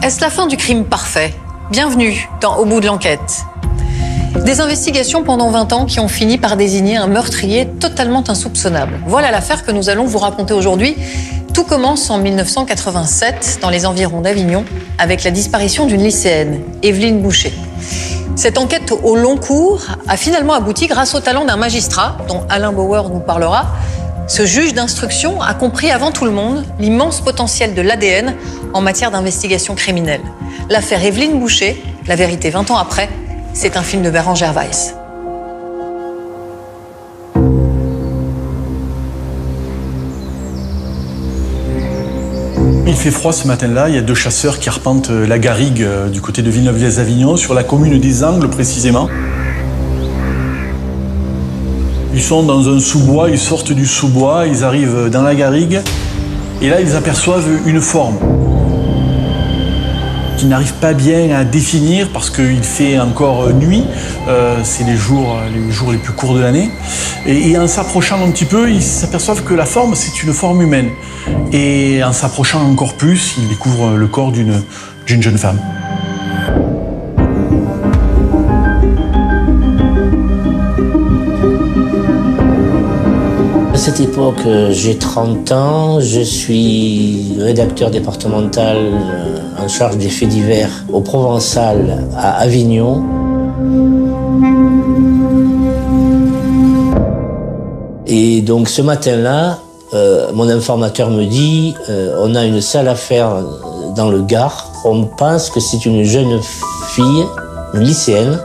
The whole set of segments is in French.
Est-ce la fin du crime parfait? Bienvenue dans Au bout de l'enquête. Des investigations pendant 20 ans qui ont fini par désigner un meurtrier totalement insoupçonnable. Voilà l'affaire que nous allons vous raconter aujourd'hui. Tout commence en 1987 dans les environs d'Avignon avec la disparition d'une lycéenne, Évelyne Boucher. Cette enquête au long cours a finalement abouti grâce au talent d'un magistrat dont Alain Bauer nous parlera. Ce juge d'instruction a compris avant tout le monde l'immense potentiel de l'ADN en matière d'investigation criminelle. L'affaire Évelyne Boucher, la vérité 20 ans après, c'est un film de Bérengère Weiss. Il fait froid ce matin-là, il y a 2 chasseurs qui arpentent la garrigue du côté de Villeneuve-lès-Avignon, sur la commune des Angles précisément. Ils sont dans un sous-bois, ils sortent du sous-bois, ils arrivent dans la garrigue et là ils aperçoivent une forme qu'ils n'arrivent pas bien à définir parce qu'il fait encore nuit, c'est les jours les plus courts de l'année. Et en s'approchant un petit peu, ils s'aperçoivent que la forme, c'est une forme humaine. Et en s'approchant encore plus, ils découvrent le corps d'une jeune femme. À cette époque, j'ai 30 ans, je suis rédacteur départemental en charge des faits divers au Provençal à Avignon. Et donc ce matin-là, mon informateur me dit on a une sale affaire dans le Gard. On pense que c'est une jeune fille, une lycéenne,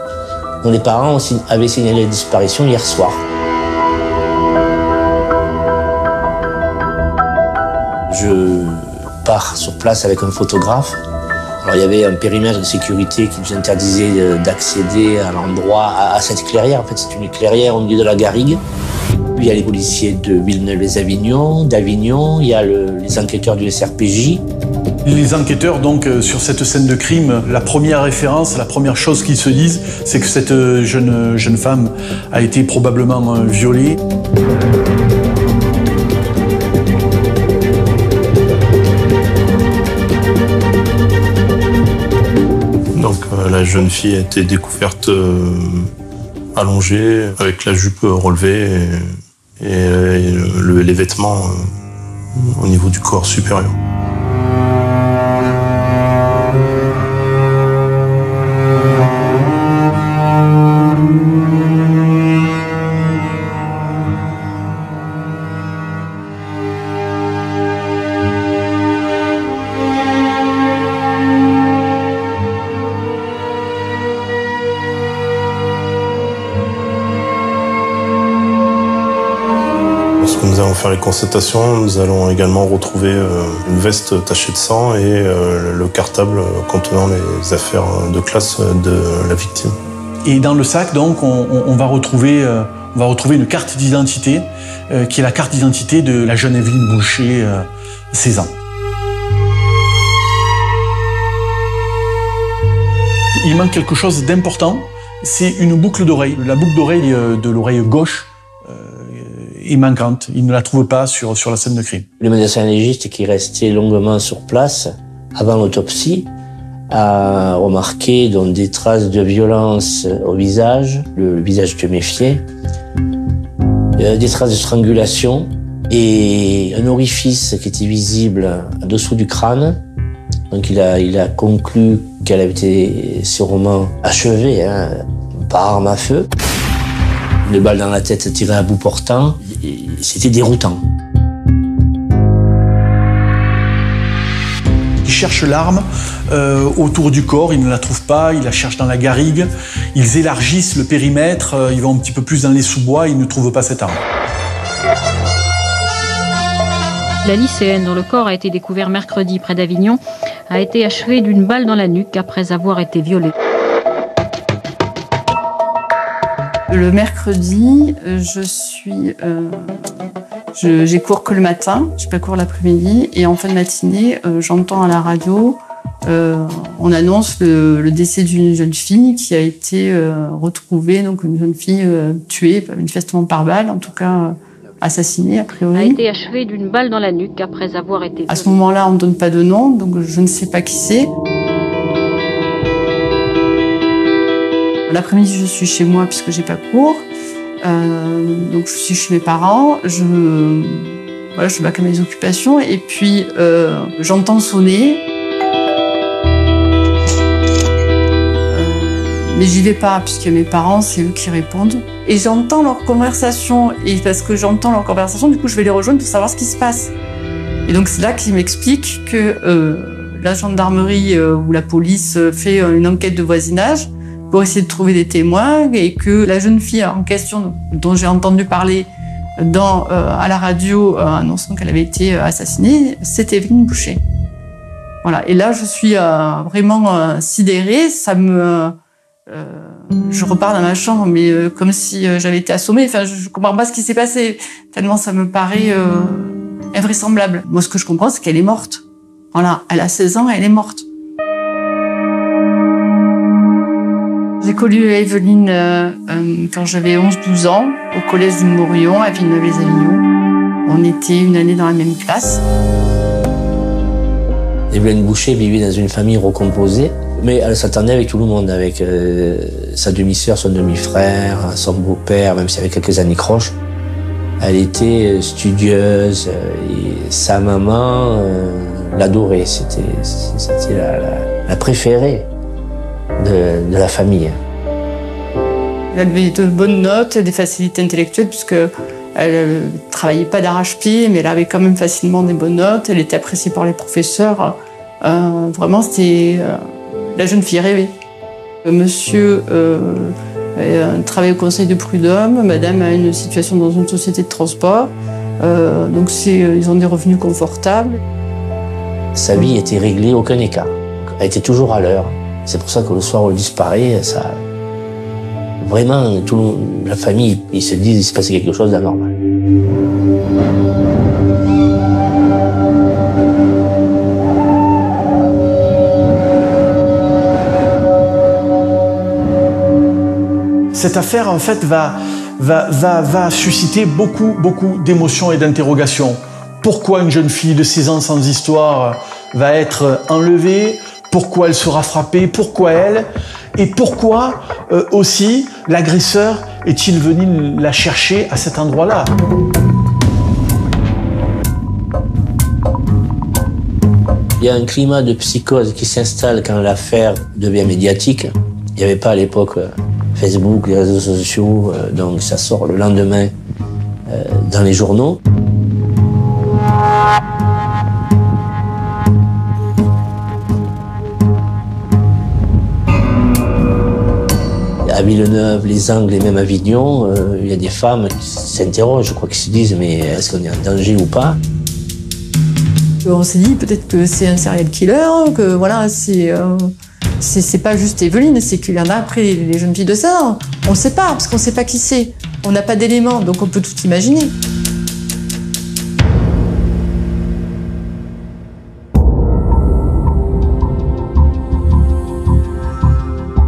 dont les parents avaient signalé la disparition hier soir. Je pars sur place avec un photographe. Alors, il y avait un périmètre de sécurité qui nous interdisait d'accéder à l'endroit, à cette clairière. En fait, c'est une clairière au milieu de la garrigue. Il y a les policiers de Villeneuve-lès-Avignon, d'Avignon, il y a les enquêteurs du SRPJ. Les enquêteurs, donc, sur cette scène de crime, la première référence, la première chose qu'ils se disent, c'est que cette jeune femme a été probablement violée. La jeune fille a été découverte allongée, avec la jupe relevée et les vêtements au niveau du corps supérieur. Nous allons faire les constatations, nous allons également retrouver une veste tachée de sang et le cartable contenant les affaires de classe de la victime. Et dans le sac, donc, on va retrouver une carte d'identité, qui est la carte d'identité de la jeune Évelyne Boucher, 16 ans. Il manque quelque chose d'important, c'est une boucle d'oreille. La boucle d'oreille de l'oreille gauche est manquante. Il ne la trouve pas sur la scène de crime. Le médecin légiste qui restait longuement sur place avant l'autopsie a remarqué donc des traces de violence au visage, le visage tuméfié, des traces de strangulation et un orifice qui était visible en dessous du crâne. Donc il a conclu qu'elle avait été sûrement achevée par arme à feu. Une balle dans la tête tirée à bout portant, c'était déroutant. Ils cherchent l'arme autour du corps, ils ne la trouvent pas, ils la cherchent dans la garrigue, ils élargissent le périmètre, ils vont un petit peu plus dans les sous-bois, ils ne trouvent pas cette arme. La lycéenne, dont le corps a été découvert mercredi près d'Avignon, a été achevée d'une balle dans la nuque après avoir été violée. Le mercredi, j'ai cours que le matin, je n'ai pas cours l'après-midi, et en fin de matinée, j'entends à la radio, on annonce le décès d'une jeune fille qui a été retrouvée, donc une jeune fille tuée, manifestement par balle, en tout cas assassinée a priori. A été achevée d'une balle dans la nuque après avoir été violée. À ce moment-là, on ne donne pas de nom, donc je ne sais pas qui c'est. L'après-midi, je suis chez moi puisque j'ai pas cours. Donc je suis chez mes parents. Je fais pas que mes occupations. Et puis j'entends sonner. Mais j'y vais pas puisque mes parents, c'est eux qui répondent. Et j'entends leur conversation. Et parce que j'entends leur conversation, du coup, je vais les rejoindre pour savoir ce qui se passe. Et donc c'est là qu'ils m'expliquent que la gendarmerie ou la police fait une enquête de voisinage pour essayer de trouver des témoins et que la jeune fille en question dont j'ai entendu parler à la radio annonçant qu'elle avait été assassinée, c'était Evelyne Boucher. Voilà. Et là, je suis vraiment sidérée. Je repars dans ma chambre, mais comme si j'avais été assommée. Enfin, je comprends pas ce qui s'est passé. Tellement ça me paraît invraisemblable. Moi, ce que je comprends, c'est qu'elle est morte. Voilà. Elle a 16 ans, elle est morte. J'ai connu Evelyne quand j'avais 11-12 ans, au collège du Morillon, à Villeneuve-les-Avignon. On était une année dans la même classe. Evelyne Boucher vivait dans une famille recomposée, mais elle s'entendait avec tout le monde, avec sa demi-sœur, son demi-frère, son beau-père, même s'il y avait quelques anicroches. Elle était studieuse et sa maman l'adorait. C'était la préférée de la famille. Elle avait de bonnes notes, des facilités intellectuelles, puisqu'elle ne travaillait pas d'arrache-pied, mais elle avait quand même facilement des bonnes notes. Elle était appréciée par les professeurs. Vraiment, c'était la jeune fille rêvée. Monsieur travaille au conseil de prud'homme. Madame a une situation dans une société de transport. Donc ils ont des revenus confortables. Sa vie était réglée, aucun écart. Elle était toujours à l'heure. C'est pour ça que le soir où elle disparaît, vraiment, la famille, ils se disent qu'il se passait quelque chose d'anormal. Cette affaire, en fait, va susciter beaucoup d'émotions et d'interrogations. Pourquoi une jeune fille de 16 ans sans histoire va être enlevée? Pourquoi elle sera frappée? Pourquoi elle? Et pourquoi aussi l'agresseur est-il venu la chercher à cet endroit-là? Il y a un climat de psychose qui s'installe quand l'affaire devient médiatique. Il n'y avait pas à l'époque Facebook, les réseaux sociaux, donc ça sort le lendemain dans les journaux. À Villeneuve, les Angles et même à Avignon, il y a des femmes qui s'interrogent, je crois, qui se disent mais est-ce qu'on est en danger ou pas? On s'est dit peut-être que c'est un serial killer, que voilà, c'est pas juste Evelyne, c'est qu'il y en a après les jeunes filles de ça. On ne sait pas, parce qu'on ne sait pas qui c'est. On n'a pas d'éléments, donc on peut tout imaginer.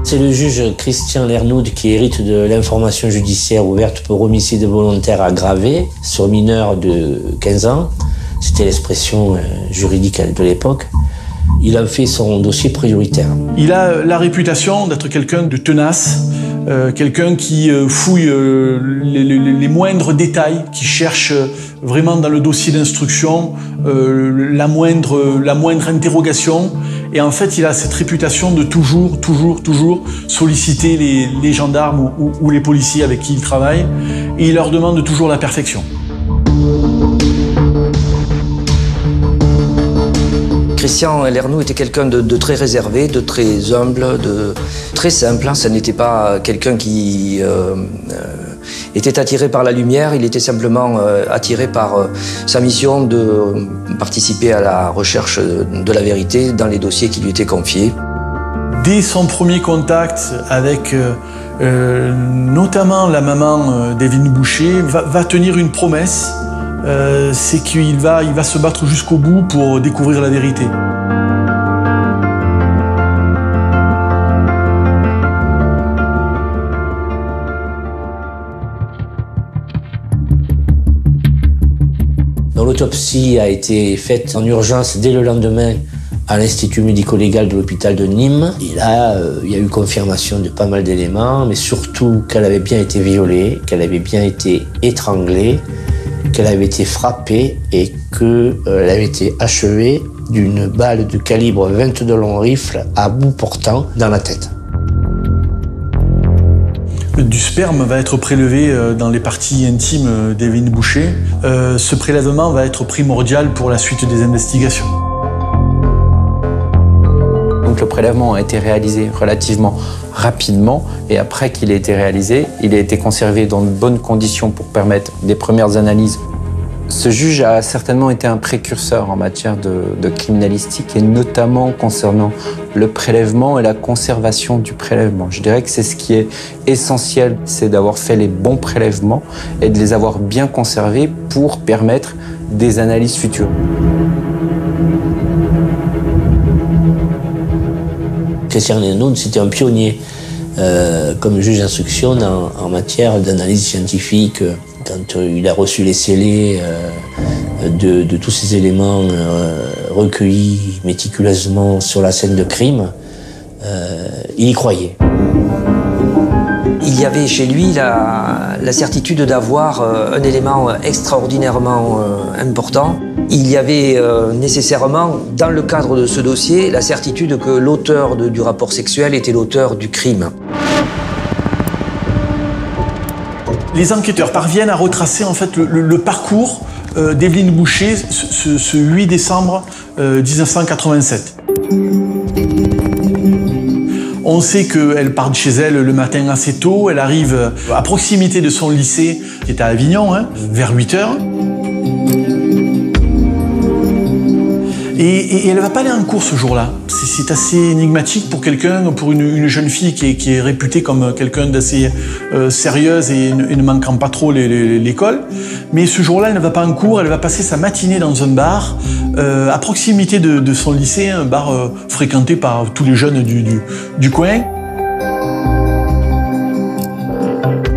C'est le juge Christian Lernoud qui hérite de l'information judiciaire ouverte pour homicide volontaire aggravé sur mineur de 15 ans. C'était l'expression juridique de l'époque. Il a fait son dossier prioritaire. Il a la réputation d'être quelqu'un de tenace, quelqu'un qui fouille les moindres détails, qui cherche vraiment dans le dossier d'instruction la moindre interrogation. Et en fait, il a cette réputation de toujours solliciter les gendarmes ou les policiers avec qui il travaille. Et il leur demande toujours la perfection. Christian Lernoud était quelqu'un de très réservé, de très humble, de très simple. Ce n'était pas quelqu'un qui était attiré par la lumière, il était simplement attiré par sa mission de participer à la recherche de la vérité dans les dossiers qui lui étaient confiés. Dès son premier contact avec notamment la maman d'Evelyne Boucher, va tenir une promesse. C'est qu'il va se battre jusqu'au bout pour découvrir la vérité. L'autopsie a été faite en urgence dès le lendemain à l'Institut médico-légal de l'hôpital de Nîmes. Et là, il y a eu confirmation de pas mal d'éléments, mais surtout qu'elle avait bien été violée, qu'elle avait bien été étranglée, qu'elle avait été frappée et qu'elle avait été achevée d'une balle de calibre 22 long rifle à bout portant dans la tête. Du sperme va être prélevé dans les parties intimes d'Evelyne Boucher. Ce prélèvement va être primordial pour la suite des investigations. Donc le prélèvement a été réalisé relativement rapidement et après qu'il ait été réalisé, il a été conservé dans de bonnes conditions pour permettre des premières analyses. Ce juge a certainement été un précurseur en matière de criminalistique et notamment concernant le prélèvement et la conservation du prélèvement. Je dirais que c'est ce qui est essentiel, c'est d'avoir fait les bons prélèvements et de les avoir bien conservés pour permettre des analyses futures. Christian Henoun, c'était un pionnier comme juge d'instruction en matière d'analyse scientifique. Quand il a reçu les scellés de tous ces éléments recueillis méticuleusement sur la scène de crime, il y croyait. Il y avait chez lui la certitude d'avoir un élément extraordinairement important. Il y avait nécessairement, dans le cadre de ce dossier, la certitude que l'auteur du rapport sexuel était l'auteur du crime. Les enquêteurs parviennent à retracer en fait le parcours d'Evelyne Boucher ce 8 décembre 1987. On sait qu'elle part de chez elle le matin assez tôt, elle arrive à proximité de son lycée qui est à Avignon, vers 8 h. Et elle ne va pas aller en cours ce jour-là. C'est assez énigmatique pour une jeune fille qui est réputée comme quelqu'un d'assez sérieuse et ne manquant pas trop l'école. Mais ce jour-là, elle ne va pas en cours, elle va passer sa matinée dans un bar à proximité de son lycée, un bar fréquenté par tous les jeunes du coin.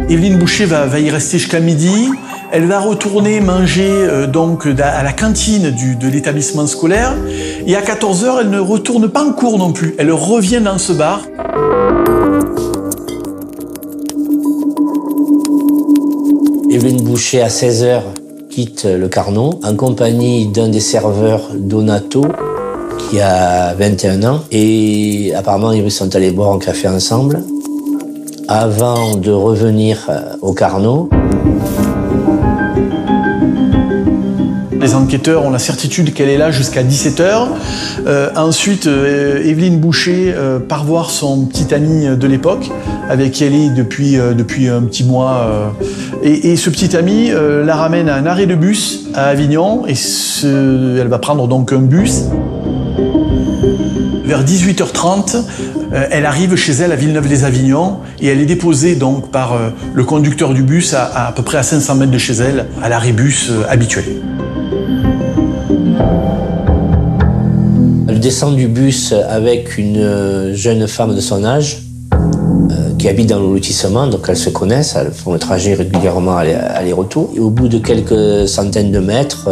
Evelyne Boucher va y rester jusqu'à midi. Elle va retourner manger donc à la cantine de l'établissement scolaire. Et à 14 h, elle ne retourne pas en cours non plus. Elle revient dans ce bar. Evelyne Boucher, à 16 h, quitte le Carnot en compagnie d'un des serveurs, Donato, qui a 21 ans. Et apparemment, ils sont allés boire un café ensemble avant de revenir au Carnot. Les enquêteurs ont la certitude qu'elle est là jusqu'à 17 h. Ensuite, Evelyne Boucher part voir son petit ami de l'époque, avec qui elle est depuis un petit mois. Et ce petit ami la ramène à un arrêt de bus à Avignon. Et elle va prendre donc un bus. Vers 18 h 30, elle arrive chez elle à Villeneuve-les-Avignon et elle est déposée donc par le conducteur du bus à peu près à 500 mètres de chez elle, à l'arrêt bus habituel. Elle descend du bus avec une jeune femme de son âge qui habite dans le lotissement, donc elles se connaissent, elles font le trajet régulièrement aller-retour. Et au bout de quelques centaines de mètres,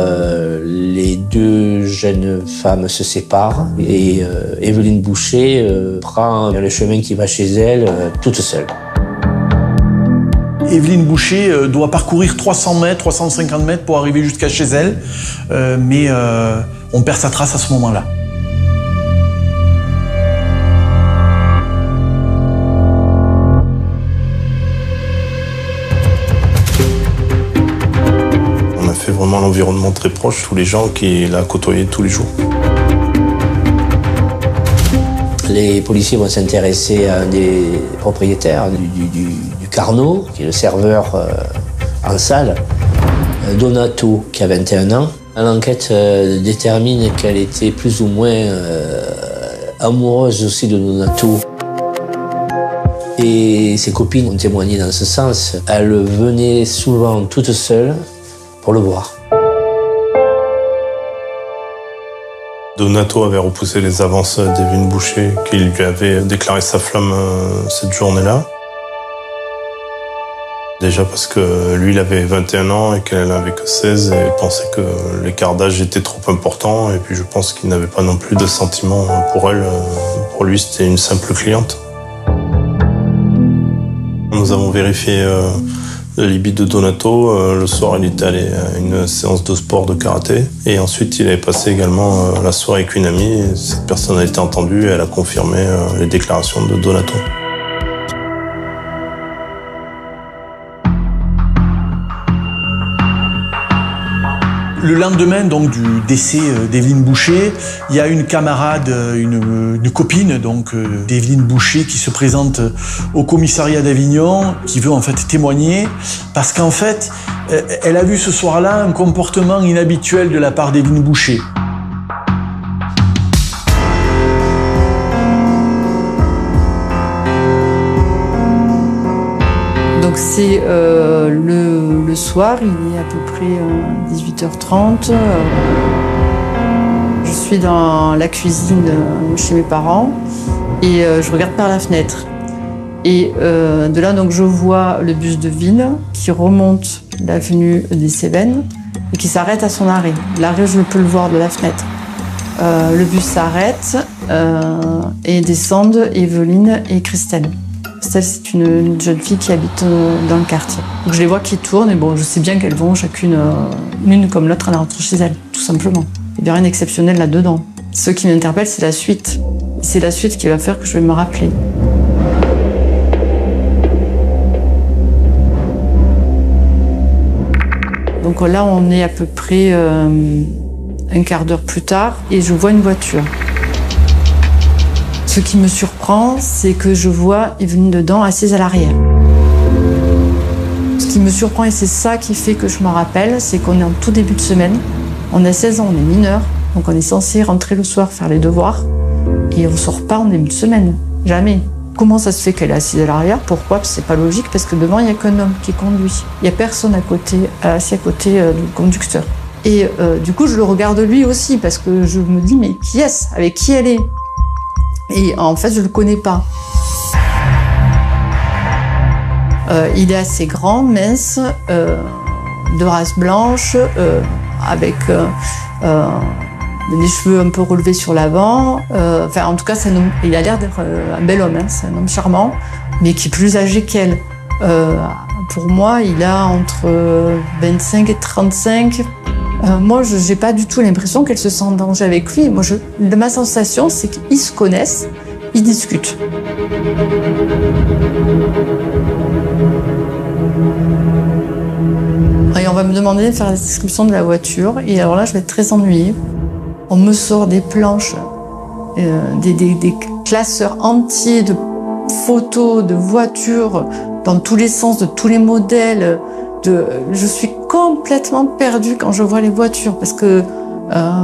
les deux jeunes femmes se séparent et Evelyne Boucher prend le chemin qui va chez elle toute seule. Evelyne Boucher doit parcourir 300 mètres, 350 mètres pour arriver jusqu'à chez elle, mais on perd sa trace à ce moment-là. On a fait vraiment l'environnement très proche, tous les gens qu'il a côtoyés tous les jours. Les policiers vont s'intéresser à un des propriétaires du Carnot, qui est le serveur en salle, Donato, qui a 21 ans. L'enquête détermine qu'elle était plus ou moins amoureuse aussi de Donato. Et ses copines ont témoigné dans ce sens. Elle venait souvent toute seule pour le voir. Donato avait repoussé les avances d'Evelyne Boucher, qui lui avait déclaré sa flamme cette journée-là. Déjà parce que lui, il avait 21 ans et qu'elle n'avait que 16 et il pensait que l'écart d'âge était trop important. Et puis je pense qu'il n'avait pas non plus de sentiments pour elle. Pour lui, c'était une simple cliente. Nous avons vérifié le libido de Donato. Le soir, il était allé à une séance de sport de karaté. Et ensuite, il avait passé également la soirée avec une amie. Et cette personne a été entendue et elle a confirmé les déclarations de Donato. Le lendemain donc du décès d'Evelyne Boucher, il y a une camarade, une copine donc d'Evelyne Boucher qui se présente au commissariat d'Avignon, qui veut en fait témoigner parce qu'en fait, elle a vu ce soir-là un comportement inhabituel de la part d'Evelyne Boucher. Donc c'est le soir, il est à peu près 18h30. Je suis dans la cuisine chez mes parents et je regarde par la fenêtre. Et de là, donc, je vois le bus de ville qui remonte l'avenue des Cévennes et qui s'arrête à son arrêt. L'arrêt, je peux le voir de la fenêtre. Le bus s'arrête et descendent Evelyne et Christelle. Christelle, c'est une jeune fille qui habite dans le quartier. Donc je les vois qui tournent et bon, je sais bien qu'elles vont chacune, l'une comme l'autre, à la rentrée chez elles, tout simplement. Il n'y a rien d'exceptionnel là-dedans. Ce qui m'interpelle, c'est la suite. C'est la suite qui va faire que je vais me rappeler. Donc là, on est à peu près un quart d'heure plus tard et je vois une voiture. Ce qui me surprend, c'est que je vois Evelyne dedans, assise à l'arrière. Ce qui me surprend, et c'est ça qui fait que je me rappelle, c'est qu'on est en tout début de semaine. On a 16 ans, on est mineur, donc on est censé rentrer le soir, faire les devoirs, et on sort pas en début de semaine. Jamais. Comment ça se fait qu'elle est assise à l'arrière? Pourquoi? C'est pas logique, parce que devant, il n'y a qu'un homme qui conduit. Il n'y a personne assis à côté du conducteur. Et du coup, je le regarde lui aussi, parce que je me dis, mais qui est-ce? Avec qui elle est? Et en fait, je le connais pas. Il est assez grand, mince, de race blanche, avec les cheveux un peu relevés sur l'avant. Enfin, en tout cas, il a l'air d'être un bel homme. Hein, c'est un homme charmant, mais qui est plus âgé qu'elle. Pour moi, il a entre 25 et 35. Moi, je n'ai pas du tout l'impression qu'elle se sent en danger avec lui. Moi, ma sensation, c'est qu'ils se connaissent, ils discutent. Et on va me demander de faire la description de la voiture. Et alors là, je vais être très ennuyée. On me sort des planches, des classeurs entiers de photos, de voitures, dans tous les sens, de tous les modèles. Je suis complètement perdue quand je vois les voitures parce que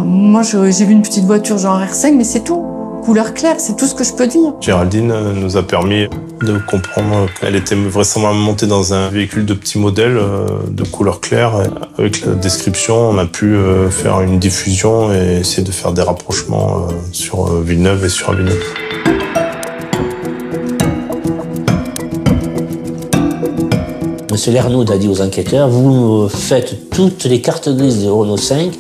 moi j'ai vu une petite voiture genre R5 mais c'est tout, couleur claire, c'est tout ce que je peux dire. Géraldine nous a permis de comprendre qu'elle était vraisemblablement montée dans un véhicule de petit modèle de couleur claire. Avec la description, on a pu faire une diffusion et essayer de faire des rapprochements sur Villeneuve et sur Avignon. Monsieur Lernoud a dit aux enquêteurs, vous faites toutes les cartes grises de Renault 5,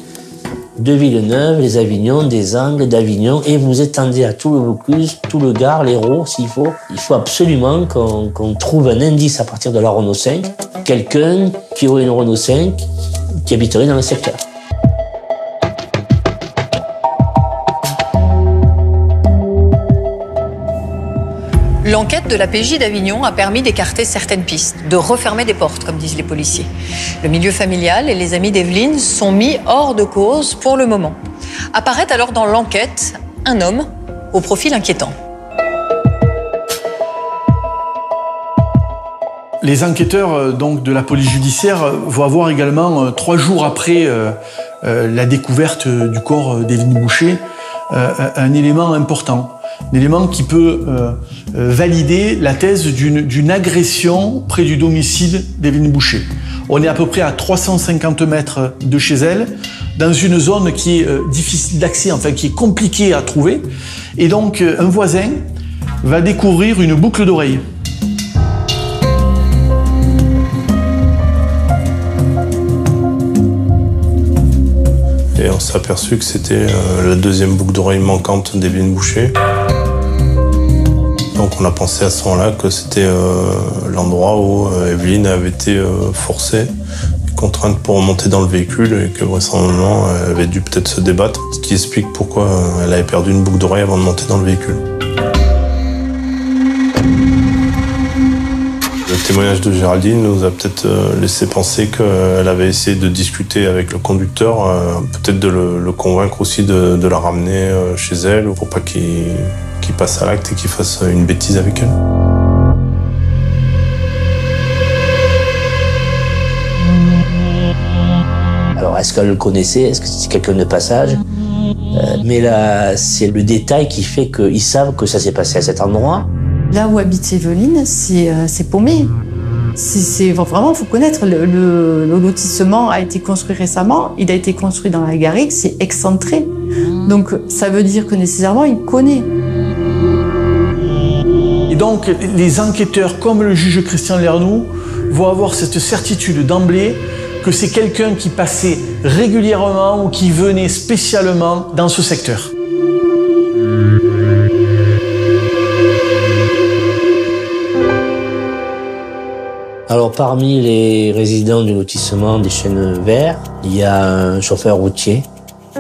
de Villeneuve, les Avignons, des Angles, d'Avignon, et vous étendez à tout le Vaucluse, tout le Gard, l'Hérault, s'il faut. Il faut absolument qu'on trouve un indice à partir de la Renault 5, quelqu'un qui aurait une Renault 5 qui habiterait dans le secteur. L'enquête de la PJ d'Avignon a permis d'écarter certaines pistes, de refermer des portes, comme disent les policiers. Le milieu familial et les amis d'Evelyne sont mis hors de cause pour le moment. Apparaît alors dans l'enquête un homme au profil inquiétant. Les enquêteurs donc, de la police judiciaire vont avoir également, 3 jours après la découverte du corps d'Evelyne Boucher, un élément important. Un élément qui peut valider la thèse d'une agression près du domicile d'Evelyne Boucher. On est à peu près à 350 mètres de chez elle, dans une zone qui est difficile d'accès, enfin qui est compliquée à trouver. Et donc un voisin va découvrir une boucle d'oreille. on s'est aperçu que c'était la deuxième boucle d'oreille manquante d'Evelyne Boucher. Donc on a pensé à ce moment-là que c'était l'endroit où Evelyne avait été forcée, contrainte pour remonter dans le véhicule et que vraisemblablement elle avait dû peut-être se débattre, ce qui explique pourquoi elle avait perdu une boucle d'oreille avant de monter dans le véhicule. Le témoignage de Géraldine nous a peut-être laissé penser qu'elle avait essayé de discuter avec le conducteur, peut-être de le convaincre aussi de la ramener chez elle pour pas qu'il passe à l'acte et qu'il fasse une bêtise avec elle. Alors, est-ce qu'elle le connaissait? Est-ce que c'est quelqu'un de passage? Mais là, c'est le détail qui fait qu'ils savent que ça s'est passé à cet endroit. Là où habite Evelyne, c'est paumé. Vraiment, il faut connaître. Le lotissement a été construit récemment. Il a été construit dans la garrigue, c'est excentré. Donc, ça veut dire que nécessairement, il connaît. Et donc, les enquêteurs, comme le juge Christian Lernoux, vont avoir cette certitude d'emblée que c'est quelqu'un qui passait régulièrement ou qui venait spécialement dans ce secteur. Alors, parmi les résidents du lotissement des Chênes Verts, il y a un chauffeur routier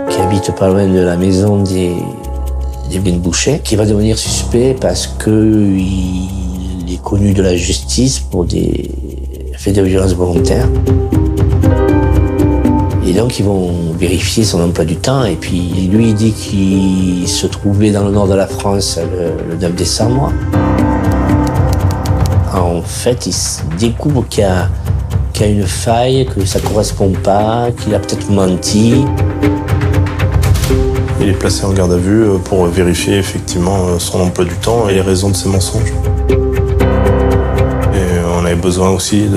qui habite pas loin de la maison d'Evelyne Boucher, qui va devenir suspect parce qu'il est connu de la justice pour des faits de violence volontaire. Et donc, ils vont vérifier son emploi du temps. Et puis, lui, il dit qu'il se trouvait dans le nord de la France le 9 décembre. En fait, il découvre qu'il y a une faille, que ça ne correspond pas, qu'il a peut-être menti. Il est placé en garde à vue pour vérifier effectivement son emploi du temps et les raisons de ses mensonges. Et on avait besoin aussi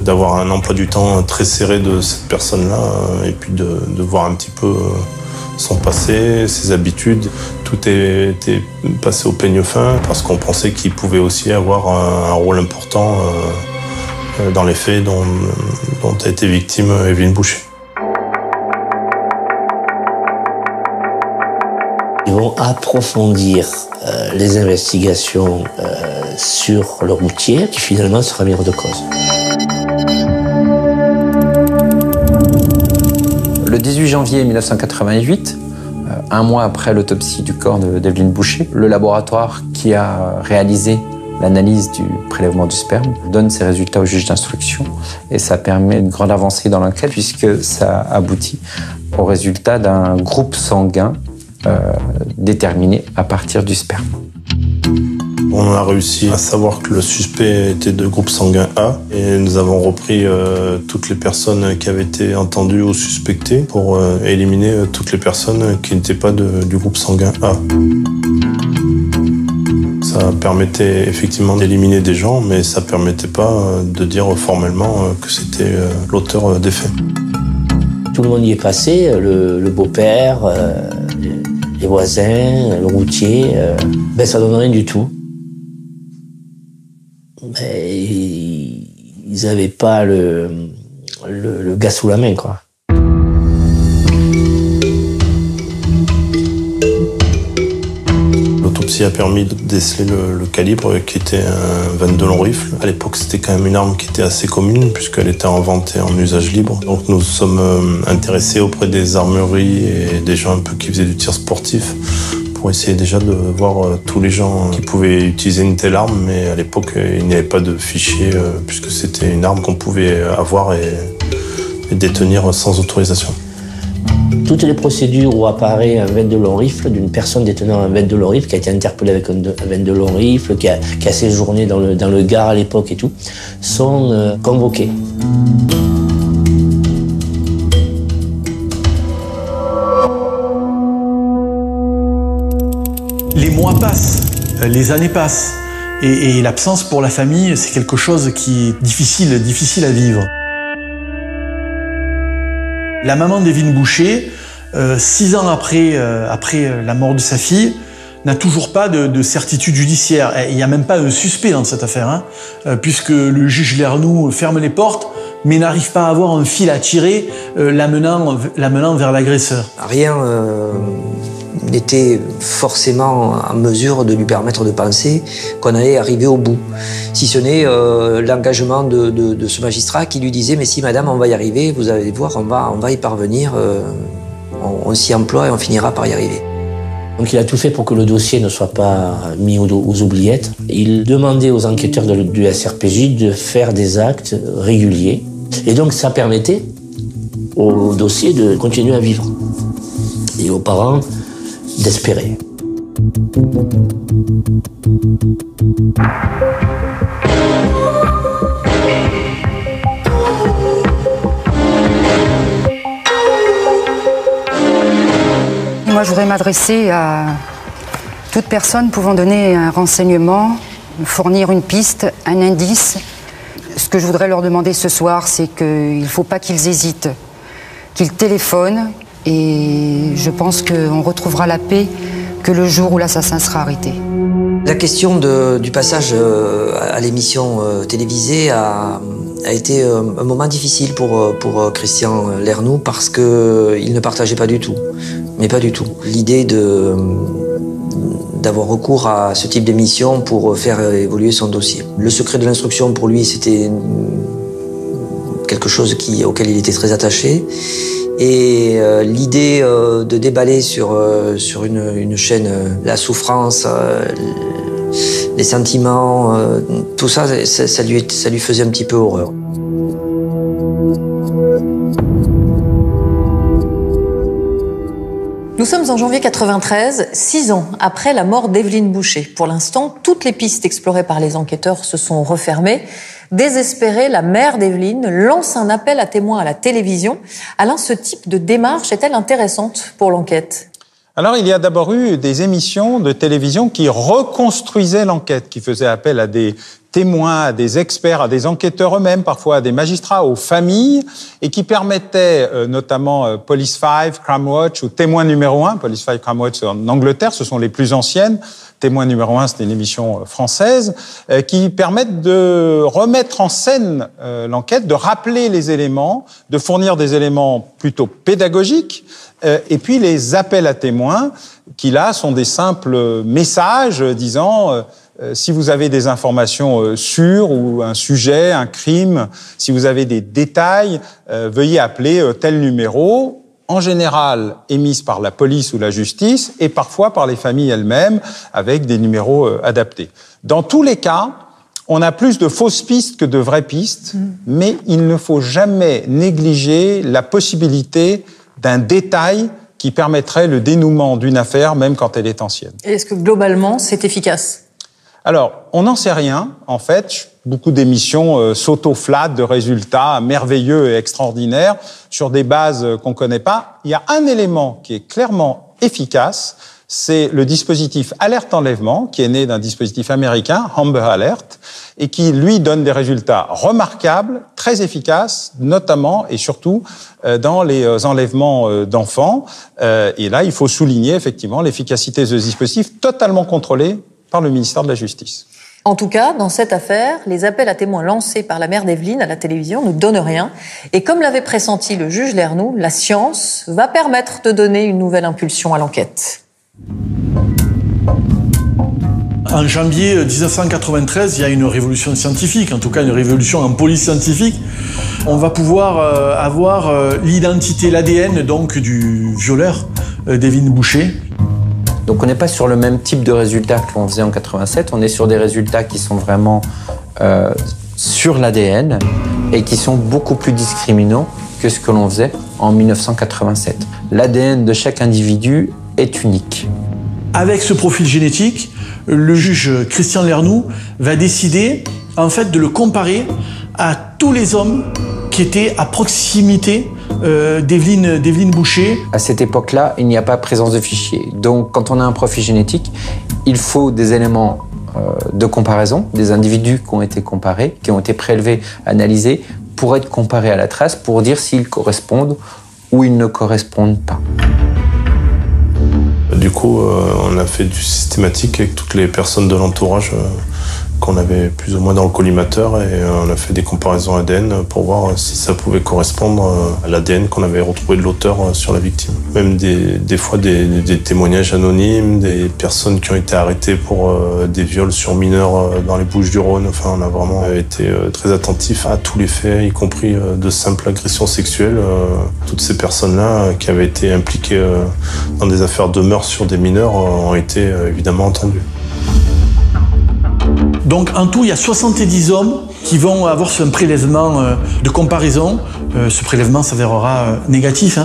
d'avoir un emploi du temps très serré de cette personne-là et puis de voir un petit peu son passé, ses habitudes. Tout était passé au peigne fin parce qu'on pensait qu'il pouvait aussi avoir un rôle important dans les faits dont a été victime Evelyne Boucher. Ils vont approfondir les investigations sur le routier qui finalement sera mis hors de cause. Le 18 janvier 1988, un mois après l'autopsie du corps d'Evelyne Boucher, le laboratoire qui a réalisé l'analyse du prélèvement du sperme donne ses résultats au juge d'instruction et ça permet une grande avancée dans l'enquête puisque ça aboutit au résultat d'un groupe sanguin déterminé à partir du sperme. On a réussi à savoir que le suspect était de groupe sanguin A et nous avons repris toutes les personnes qui avaient été entendues ou suspectées pour éliminer toutes les personnes qui n'étaient pas du groupe sanguin A. Ça permettait effectivement d'éliminer des gens, mais ça permettait pas de dire formellement que c'était l'auteur des faits. Tout le monde y est passé, le beau-père, les voisins, le routier, ça donne rien du tout. Mais ils n'avaient pas le gars sous la main, quoi. L'autopsie a permis de déceler le calibre qui était un 22 long rifle. À l'époque, c'était quand même une arme qui était assez commune puisqu'elle était en vente et en usage libre. Donc nous sommes intéressés auprès des armureries et des gens un peu qui faisaient du tir sportif pour essayer déjà de voir tous les gens qui pouvaient utiliser une telle arme. Mais à l'époque, il n'y avait pas de fichier puisque c'était une arme qu'on pouvait avoir et détenir sans autorisation. Toutes les procédures où apparaît un 22 long rifle d'une personne détenant un 22 long rifle qui a été interpellée avec un 22 long rifle, qui a séjourné dans le Gard à l'époque et tout, sont convoquées. Les mois passent, les années passent, et l'absence pour la famille, c'est quelque chose qui est difficile à vivre. La maman d'Evelyne Boucher, 6 ans après la mort de sa fille, n'a toujours pas de certitude judiciaire. Il n'y a même pas un suspect dans cette affaire, puisque le juge Lernoux ferme les portes mais n'arrive pas à avoir un fil à tirer l'amenant vers l'agresseur. Rien n'était forcément en mesure de lui permettre de penser qu'on allait arriver au bout. Si ce n'est l'engagement de ce magistrat qui lui disait « Mais si madame, on va y arriver, vous allez voir, on va y parvenir, on s'y emploie et on finira par y arriver ». Donc il a tout fait pour que le dossier ne soit pas mis aux oubliettes. Il demandait aux enquêteurs du SRPJ de faire des actes réguliers. Et donc ça permettait au dossier de continuer à vivre. Et aux parents d'espérer. Moi, je voudrais m'adresser à toute personne pouvant donner un renseignement, fournir une piste, un indice. Ce que je voudrais leur demander ce soir, c'est qu'il ne faut pas qu'ils hésitent, qu'ils téléphonent, et je pense qu'on retrouvera la paix que le jour où l'assassin sera arrêté. La question du passage à l'émission télévisée a été un moment difficile pour Christian Lernoux parce qu'il ne partageait pas du tout, mais pas du tout. L'idée d'avoir recours à ce type d'émission pour faire évoluer son dossier. Le secret de l'instruction pour lui, c'était quelque chose auquel il était très attaché. Et l'idée de déballer sur une chaîne la souffrance, les sentiments, tout ça, ça lui faisait un petit peu horreur. Nous sommes en janvier 93, 6 ans après la mort d'Evelyne Boucher. Pour l'instant, toutes les pistes explorées par les enquêteurs se sont refermées. Désespérée, la mère d'Evelyne lance un appel à témoins à la télévision. Alain, ce type de démarche est-elle intéressante pour l'enquête ? Alors, il y a d'abord eu des émissions de télévision qui reconstruisaient l'enquête, qui faisaient appel à des témoins, à des experts, à des enquêteurs eux-mêmes, parfois à des magistrats, aux familles, et qui permettaient notamment Police 5, Crime Watch ou Témoin numéro 1. Police 5, Crime Watch en Angleterre, ce sont les plus anciennes. Témoin numéro 1, c'était une émission française, qui permettent de remettre en scène l'enquête, de rappeler les éléments, de fournir des éléments plutôt pédagogiques, et puis les appels à témoins, qui là sont des simples messages disant si vous avez des informations sur ou un sujet, un crime, si vous avez des détails, veuillez appeler tel numéro, en général émises par la police ou la justice et parfois par les familles elles-mêmes avec des numéros adaptés. Dans tous les cas, on a plus de fausses pistes que de vraies pistes, mais il ne faut jamais négliger la possibilité d'un détail qui permettrait le dénouement d'une affaire, même quand elle est ancienne. Et est-ce que globalement, c'est efficace ? Alors, on n'en sait rien, en fait. Beaucoup d'émissions s'auto-flattent de résultats merveilleux et extraordinaires sur des bases qu'on ne connaît pas. Il y a un élément qui est clairement efficace, c'est le dispositif Alerte Enlèvement, qui est né d'un dispositif américain, Amber Alert, et qui, lui, donne des résultats remarquables, très efficaces, notamment et surtout dans les enlèvements d'enfants. Et là, il faut souligner effectivement l'efficacité de ce dispositif totalement contrôlé par le ministère de la Justice. En tout cas, dans cette affaire, les appels à témoins lancés par la mère d'Evelyne à la télévision ne donnent rien. Et comme l'avait pressenti le juge Lernoux, la science va permettre de donner une nouvelle impulsion à l'enquête. En janvier 1993, il y a une révolution scientifique, en tout cas une révolution en police scientifique. On va pouvoir avoir l'identité, l'ADN donc du violeur d'Evelyne Boucher. Donc on n'est pas sur le même type de résultats que l'on faisait en 87, on est sur des résultats qui sont vraiment sur l'ADN et qui sont beaucoup plus discriminants que ce que l'on faisait en 1987. L'ADN de chaque individu est unique. Avec ce profil génétique, le juge Christian Lernoux va décider en fait de le comparer à tous les hommes qui étaient à proximité d'Evelyne Boucher. À cette époque-là, il n'y a pas présence de fichiers. Donc, quand on a un profil génétique, il faut des éléments de comparaison, des individus qui ont été comparés, qui ont été prélevés, analysés, pour être comparés à la trace, pour dire s'ils correspondent ou ils ne correspondent pas. Du coup, on a fait du systématique avec toutes les personnes de l'entourage qu'on avait plus ou moins dans le collimateur et on a fait des comparaisons ADN pour voir si ça pouvait correspondre à l'ADN qu'on avait retrouvé de l'auteur sur la victime. Même des fois des témoignages anonymes, des personnes qui ont été arrêtées pour des viols sur mineurs dans les Bouches-du-Rhône. Enfin, on a vraiment été très attentifs à tous les faits, y compris de simples agressions sexuelles. Toutes ces personnes-là qui avaient été impliquées dans des affaires de meurtre sur des mineurs ont été évidemment entendues. Donc en tout, il y a 70 hommes qui vont avoir un prélèvement de comparaison. Ce prélèvement s'avérera négatif.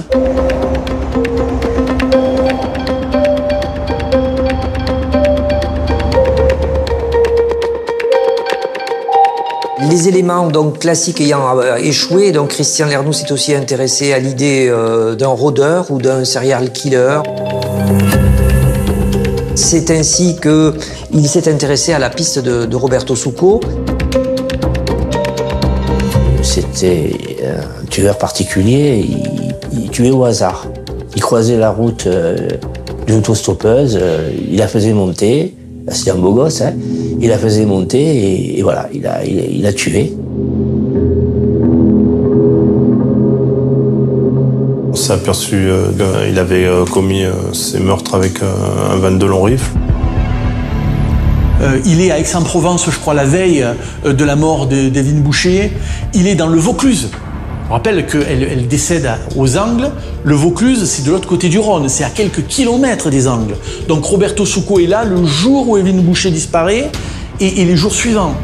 Les éléments donc classiques ayant échoué, donc Christian Lernoux s'est aussi intéressé à l'idée d'un rôdeur ou d'un serial killer. C'est ainsi qu'il s'est intéressé à la piste de Roberto Succo. C'était un tueur particulier, il tuait au hasard. Il croisait la route d'une autostoppeuse, il la faisait monter, c'était un beau gosse, hein. Il la faisait monter et voilà, il a tué. On s'est aperçu qu'il avait commis ses meurtres avec un 22 long rifle. Il est à Aix-en-Provence, je crois, la veille de la mort d'Evelyne Boucher. Il est dans le Vaucluse. On rappelle qu'elle décède aux Angles. Le Vaucluse, c'est de l'autre côté du Rhône, c'est à quelques kilomètres des Angles. Donc Roberto Succo est là le jour où Evelyne Boucher disparaît et les jours suivants.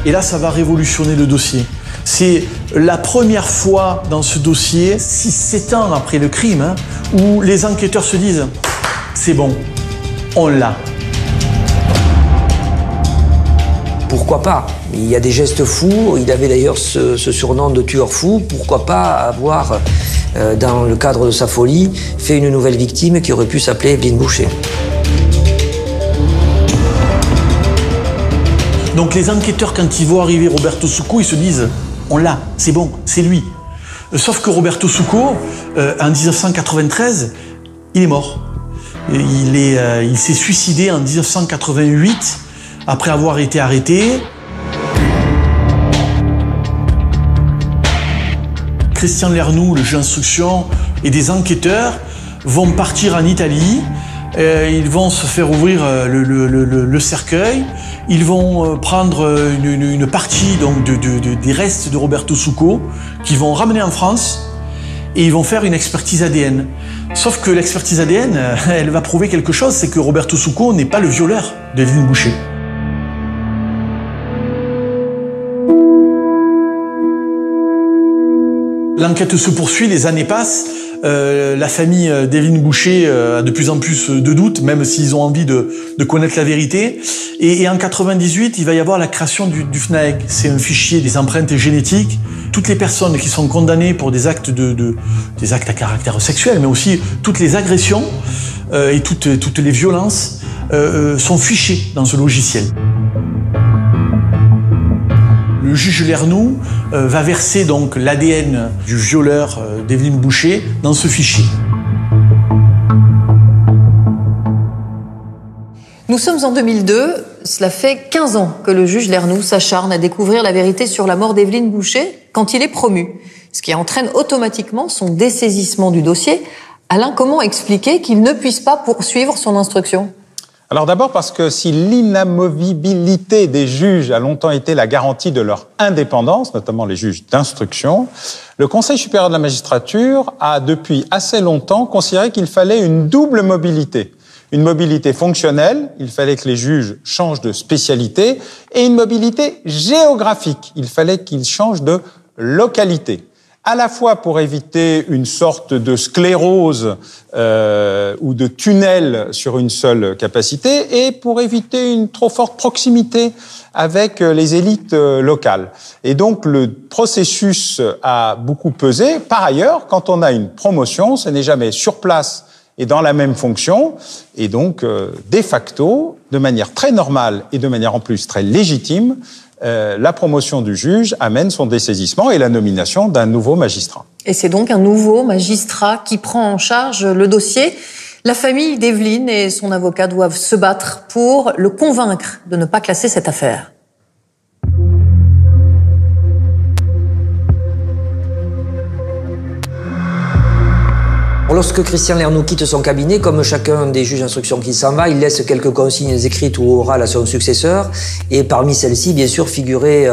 Et là, ça va révolutionner le dossier. C'est la première fois dans ce dossier, 6-7 ans après le crime, où les enquêteurs se disent « c'est bon, on l'a ». Pourquoi pas? Il y a des gestes fous, il avait d'ailleurs ce surnom de tueur fou. Pourquoi pas avoir, dans le cadre de sa folie, fait une nouvelle victime qui aurait pu s'appeler Evelyne Boucher. Donc les enquêteurs, quand ils voient arriver Roberto Succo, ils se disent « on l'a, c'est bon, c'est lui ». Sauf que Roberto Succo, en 1993, il est mort. Il s'est suicidé en 1988 après avoir été arrêté. Christian Lernoux, le juge d'instruction, et des enquêteurs vont partir en Italie. Ils vont se faire ouvrir le cercueil. Ils vont prendre une partie donc, des restes de Roberto Succo qu'ils vont ramener en France et ils vont faire une expertise ADN. Sauf que l'expertise ADN, elle va prouver quelque chose, c'est que Roberto Succo n'est pas le violeur d'Evelyne Boucher. L'enquête se poursuit, les années passent. La famille d'Evelyne Boucher a de plus en plus de doutes, même s'ils ont envie de connaître la vérité. Et en 98, il va y avoir la création du FNAEG. C'est un fichier des empreintes génétiques. Toutes les personnes qui sont condamnées pour des actes des actes à caractère sexuel, mais aussi toutes les agressions et toutes les violences sont fichées dans ce logiciel. Le juge Lernoux va verser donc l'ADN du violeur d'Evelyne Boucher dans ce fichier. Nous sommes en 2002, cela fait 15 ans que le juge Lernoux s'acharne à découvrir la vérité sur la mort d'Evelyne Boucher quand il est promu, ce qui entraîne automatiquement son dessaisissement du dossier. Alain, comment expliquer qu'il ne puisse pas poursuivre son instruction ? Alors d'abord parce que si l'inamovibilité des juges a longtemps été la garantie de leur indépendance, notamment les juges d'instruction, le Conseil supérieur de la magistrature a depuis assez longtemps considéré qu'il fallait une double mobilité. Une mobilité fonctionnelle, il fallait que les juges changent de spécialité, et une mobilité géographique, il fallait qu'ils changent de localité. À la fois pour éviter une sorte de sclérose ou de tunnel sur une seule capacité et pour éviter une trop forte proximité avec les élites locales. Et donc le processus a beaucoup pesé. Par ailleurs, quand on a une promotion, ce n'est jamais sur place et dans la même fonction. Et donc, de facto, de manière très normale et de manière en plus très légitime, la promotion du juge amène son dessaisissement et la nomination d'un nouveau magistrat. Et c'est donc un nouveau magistrat qui prend en charge le dossier. La famille d'Evelyne et son avocat doivent se battre pour le convaincre de ne pas classer cette affaire. Lorsque Christian Lernoux quitte son cabinet, comme chacun des juges d'instruction qui s'en va, il laisse quelques consignes écrites ou orales à son successeur. Et parmi celles-ci, bien sûr, figurait,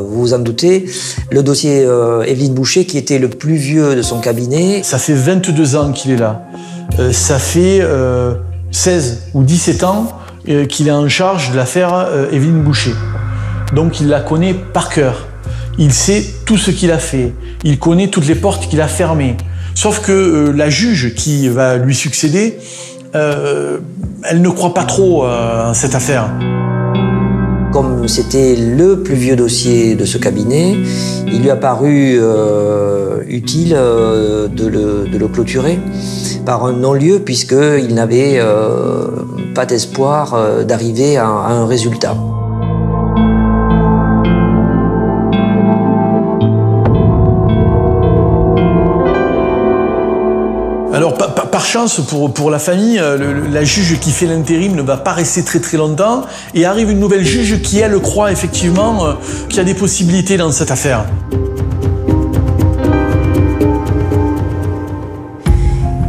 vous vous en doutez, le dossier Evelyne Boucher, qui était le plus vieux de son cabinet. Ça fait 22 ans qu'il est là. Ça fait 16 ou 17 ans qu'il est en charge de l'affaire Evelyne Boucher. Donc il la connaît par cœur. Il sait tout ce qu'il a fait. Il connaît toutes les portes qu'il a fermées. Sauf que la juge qui va lui succéder, elle ne croit pas trop en cette affaire. Comme c'était le plus vieux dossier de ce cabinet, il lui a paru utile de le clôturer par un non-lieu, puisqu'il n'avait pas d'espoir d'arriver à un résultat. Alors, par chance pour la famille, la juge qui fait l'intérim ne va pas rester très longtemps et arrive une nouvelle juge qui, elle, croit effectivement qu'il y a des possibilités dans cette affaire.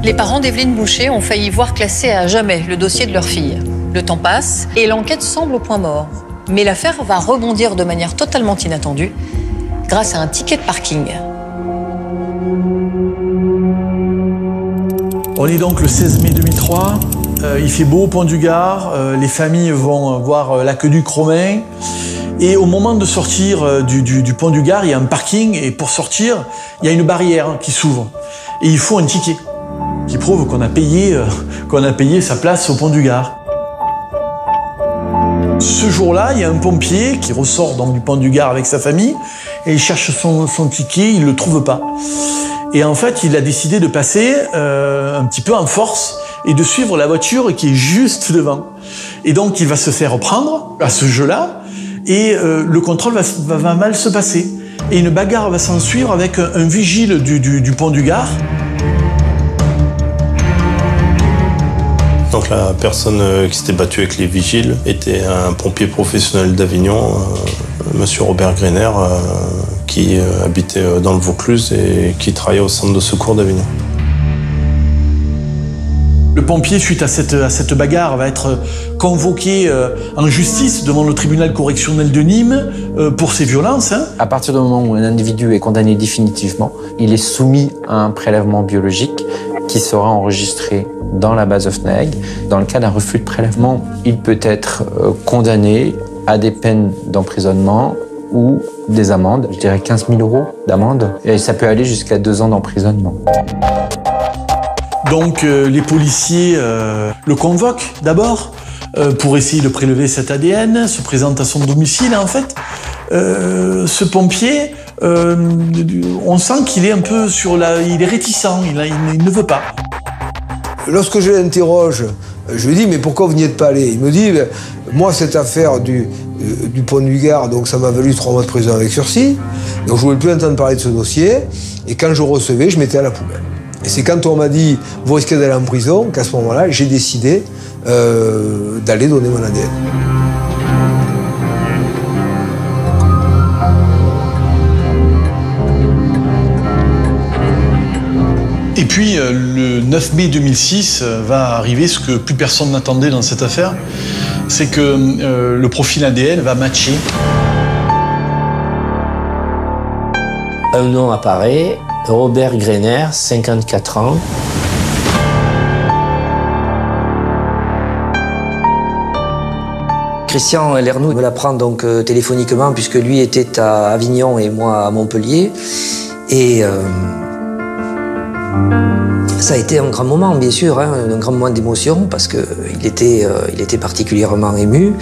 Les parents d'Evelyne Boucher ont failli voir classer à jamais le dossier de leur fille. Le temps passe et l'enquête semble au point mort. Mais l'affaire va rebondir de manière totalement inattendue grâce à un ticket de parking. On est donc le 16 mai 2003, il fait beau au Pont du Gard, les familles vont voir l'aqueduc romain. Et au moment de sortir du Pont du Gard, il y a un parking et pour sortir, il y a une barrière qui s'ouvre. Et il faut un ticket qui prouve qu'on a payé sa place au Pont du Gard. Ce jour-là, il y a un pompier qui ressort donc du Pont du Gard avec sa famille et il cherche son ticket, il ne le trouve pas. Et en fait, il a décidé de passer un petit peu en force et de suivre la voiture qui est juste devant. Et donc, il va se faire prendre à ce jeu-là et le contrôle va mal se passer. Et une bagarre va s'en suivre avec un vigile du Pont du Gard. Donc la personne qui s'était battue avec les vigiles était un pompier professionnel d'Avignon, monsieur Robert Greiner, qui habitait dans le Vaucluse et qui travaillait au centre de secours d'Avignon. Le pompier, suite à cette bagarre, va être convoqué en justice devant le tribunal correctionnel de Nîmes pour ces violences. À partir du moment où un individu est condamné définitivement, il est soumis à un prélèvement biologique qui sera enregistré dans la base of NEG. Dans le cas d'un refus de prélèvement, il peut être condamné à des peines d'emprisonnement ou des amendes, je dirais 15 000 € d'amende, et ça peut aller jusqu'à 2 ans d'emprisonnement. Donc les policiers le convoquent d'abord pour essayer de prélever cet ADN, se présente à son domicile en fait. Ce pompier, on sent qu'il est un peu il est réticent, il ne veut pas. Lorsque je l'interroge, je lui dis mais pourquoi vous n'y êtes pas allé? Il me dit moi cette affaire du Pont du Gard, donc ça m'a valu 3 mois de prison avec sursis, donc je voulais plus entendre parler de ce dossier, et quand je recevais, je mettais à la poubelle. Et c'est quand on m'a dit vous risquez d'aller en prison qu'à ce moment-là, j'ai décidé d'aller donner mon ADN. Et puis, le 9 mai 2006 va arriver ce que plus personne n'attendait dans cette affaire, c'est que le profil ADN va matcher. Un nom apparaît, Robert Greiner, 54 ans. Christian Lernoux me l'apprend donc téléphoniquement, puisque lui était à Avignon et moi à Montpellier. Et ça a été un grand moment, bien sûr, un grand moment d'émotion, parce qu'il était particulièrement ému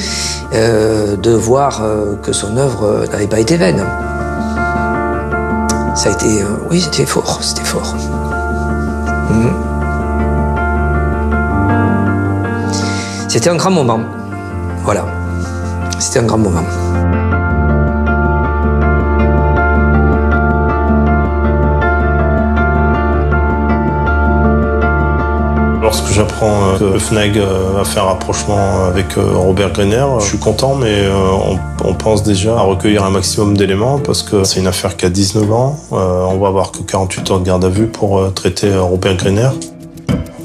de voir que son œuvre n'avait pas été vaine. Ça a été, oui, c'était fort, c'était fort. C'était un grand moment, voilà, c'était un grand moment. Lorsque j'apprends que le FNAG va faire un rapprochement avec Robert Grener, je suis content, mais on pense déjà à recueillir un maximum d'éléments parce que c'est une affaire qui a 19 ans. On va avoir que 48 heures de garde à vue pour traiter Robert Grener.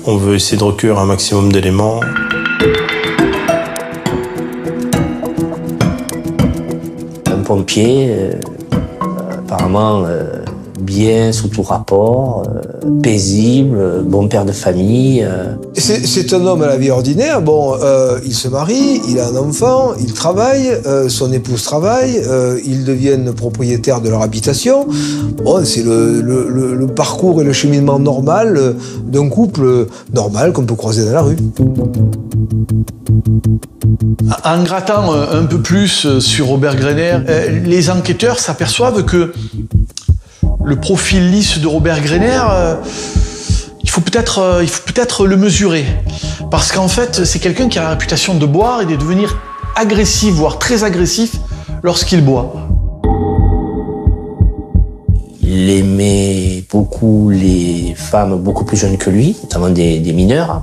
On veut essayer de recueillir un maximum d'éléments. Un pompier, apparemment bien sous tout rapport, paisible, bon père de famille. C'est un homme à la vie ordinaire. Bon, il se marie, il a un enfant, il travaille, son épouse travaille, ils deviennent propriétaires de leur habitation. Bon, c'est le parcours et le cheminement normal d'un couple normal qu'on peut croiser dans la rue. En grattant un peu plus sur Robert Grener, les enquêteurs s'aperçoivent que le profil lisse de Robert Grener, il faut peut-être le mesurer. Parce qu'en fait, c'est quelqu'un qui a la réputation de boire et de devenir agressif, voire très agressif, lorsqu'il boit. Il aimait beaucoup les femmes beaucoup plus jeunes que lui, notamment des mineurs.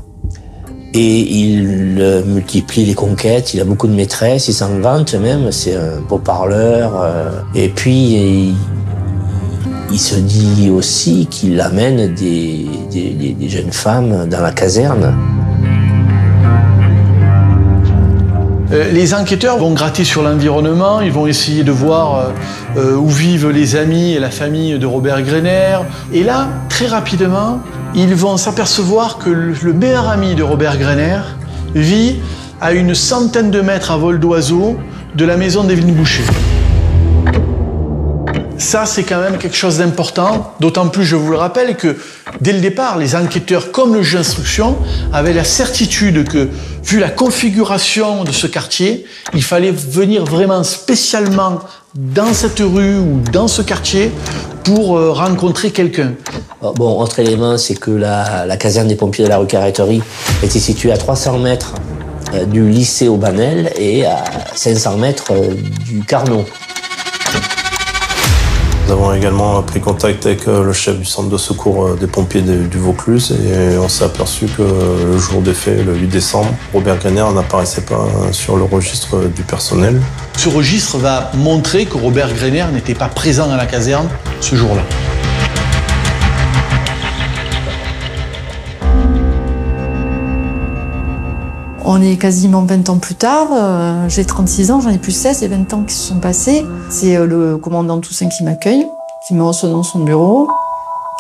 Et il multiplie les conquêtes, il a beaucoup de maîtresses, il s'en vante même, c'est un beau parleur. Et puis, il se dit aussi qu'il amène des jeunes femmes dans la caserne. Les enquêteurs vont gratter sur l'environnement, ils vont essayer de voir où vivent les amis et la famille de Robert Grener. Et là, très rapidement, ils vont s'apercevoir que le meilleur ami de Robert Grener vit à une centaine de mètres à vol d'oiseau de la maison d'Evelyne Boucher. Ça, c'est quand même quelque chose d'important, d'autant plus, je vous le rappelle, que dès le départ, les enquêteurs, comme le juge d'instruction, avaient la certitude que, vu la configuration de ce quartier, il fallait venir vraiment spécialement dans cette rue ou dans ce quartier pour rencontrer quelqu'un. Bon, autre élément, c'est que la caserne des pompiers de la rue Carretterie était située à 300 mètres du lycée Aubanel et à 500 mètres du Carnot. Nous avons également pris contact avec le chef du centre de secours des pompiers du Vaucluse et on s'est aperçu que le jour des faits, le 8 décembre, Robert Grener n'apparaissait pas sur le registre du personnel. Ce registre va montrer que Robert Grener n'était pas présent à la caserne ce jour-là. On est quasiment 20 ans plus tard, j'ai 36 ans, j'en ai plus 16 et 20 ans qui se sont passés. C'est le commandant Toussaint qui m'accueille, qui me reçoit dans son bureau,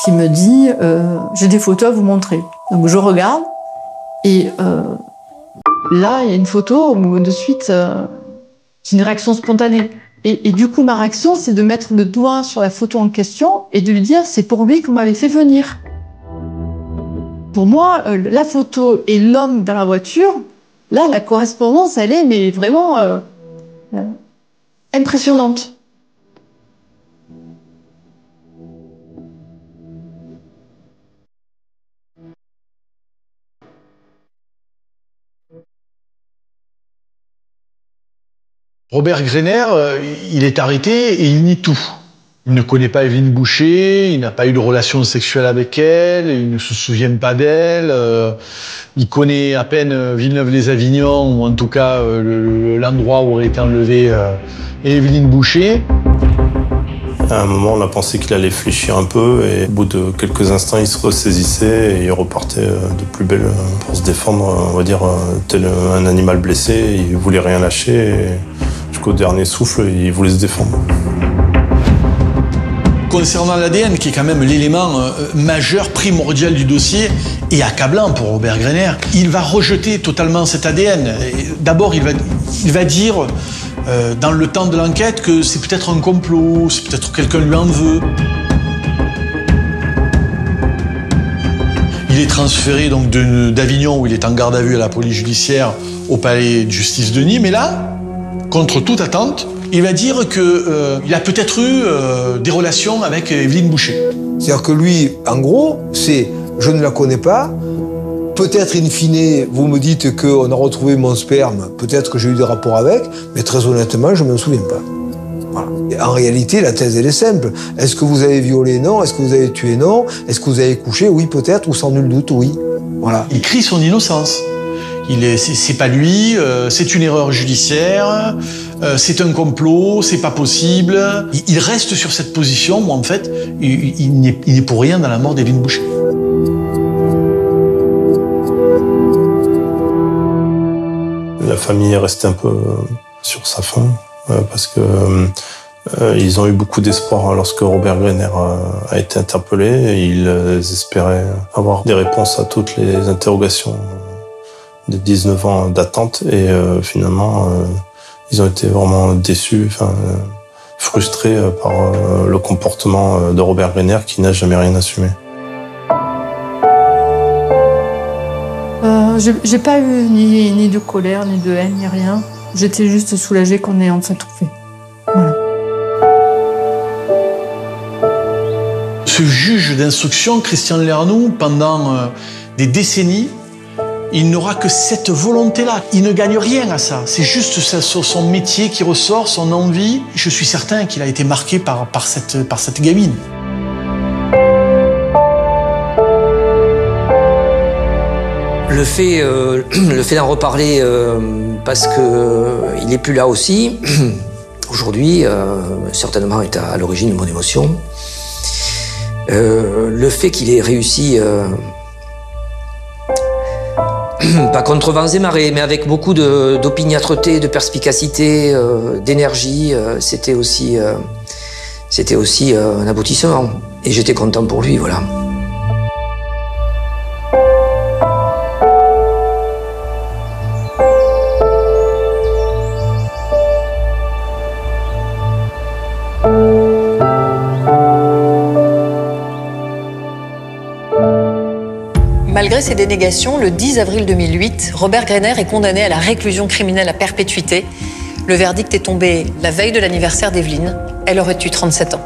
qui me dit « j'ai des photos à vous montrer ». Donc je regarde et là, il y a une photo où de suite, c'est une réaction spontanée. Et du coup, ma réaction, c'est de mettre le doigt sur la photo en question et de lui dire « c'est pour lui que vous m'avez fait venir ». Pour moi, la photo et l'homme dans la voiture, là, la correspondance, elle est mais vraiment impressionnante. Robert Grener, il est arrêté et il nie tout. Il ne connaît pas Evelyne Boucher, il n'a pas eu de relation sexuelle avec elle, il ne se souvient pas d'elle, il connaît à peine Villeneuve-les-Avignon, ou en tout cas l'endroit où aurait été enlevée Evelyne Boucher. À un moment, on a pensé qu'il allait fléchir un peu et au bout de quelques instants, il se ressaisissait et il repartait de plus belle pour se défendre, on va dire, tel un animal blessé. Il voulait rien lâcher et jusqu'au dernier souffle, il voulait se défendre. Concernant l'ADN, qui est quand même l'élément majeur, primordial du dossier, et accablant pour Robert Grener, il va rejeter totalement cet ADN. D'abord, il va dire, dans le temps de l'enquête, que c'est peut-être un complot, c'est peut-être quelqu'un lui en veut. Il est transféré donc d'Avignon, où il est en garde à vue à la police judiciaire, au palais de justice de Nîmes, et là, contre toute attente, il va dire qu'il a peut-être eu des relations avec Evelyne Boucher. C'est-à-dire que lui, en gros, c'est « je ne la connais pas », peut-être in fine, vous me dites qu'on a retrouvé mon sperme, peut-être que j'ai eu des rapports avec, mais très honnêtement, je ne me souviens pas. Voilà. Et en réalité, la thèse, elle est simple. Est-ce que vous avez violé? Non. Est-ce que vous avez tué? Non. Est-ce que vous avez couché? Oui, peut-être, ou sans nul doute, oui. Voilà. Il crie son innocence. C'est pas lui, c'est une erreur judiciaire, c'est un complot, c'est pas possible. Il reste sur cette position où en fait, il n'est pour rien dans la mort d'Éline Boucher. La famille est restée un peu sur sa faim parce que ils ont eu beaucoup d'espoir lorsque Robert Greiner a été interpellé. Ils espéraient avoir des réponses à toutes les interrogations de 19 ans d'attente et finalement ils ont été vraiment déçus, frustrés par le comportement de Robert Greiner qui n'a jamais rien assumé. J'ai pas eu ni de colère, ni de haine, ni rien. J'étais juste soulagée qu'on ait enfin trouvé. Voilà. Ce juge d'instruction, Christian Lernoux, pendant des décennies, il n'aura que cette volonté-là. Il ne gagne rien à ça. C'est juste son métier qui ressort, son envie. Je suis certain qu'il a été marqué par cette gamine. Le fait d'en reparler parce qu'il n'est plus là aussi, aujourd'hui, certainement est à l'origine de mon émotion. Le fait qu'il ait réussi, pas contre vents et marées, mais avec beaucoup d'opiniâtreté, de perspicacité, d'énergie, c'était aussi un aboutissement. Et j'étais content pour lui, voilà. Malgré ses dénégations, le 10 avril 2008, Robert Greiner est condamné à la réclusion criminelle à perpétuité. Le verdict est tombé la veille de l'anniversaire d'Evelyne. Elle aurait eu 37 ans.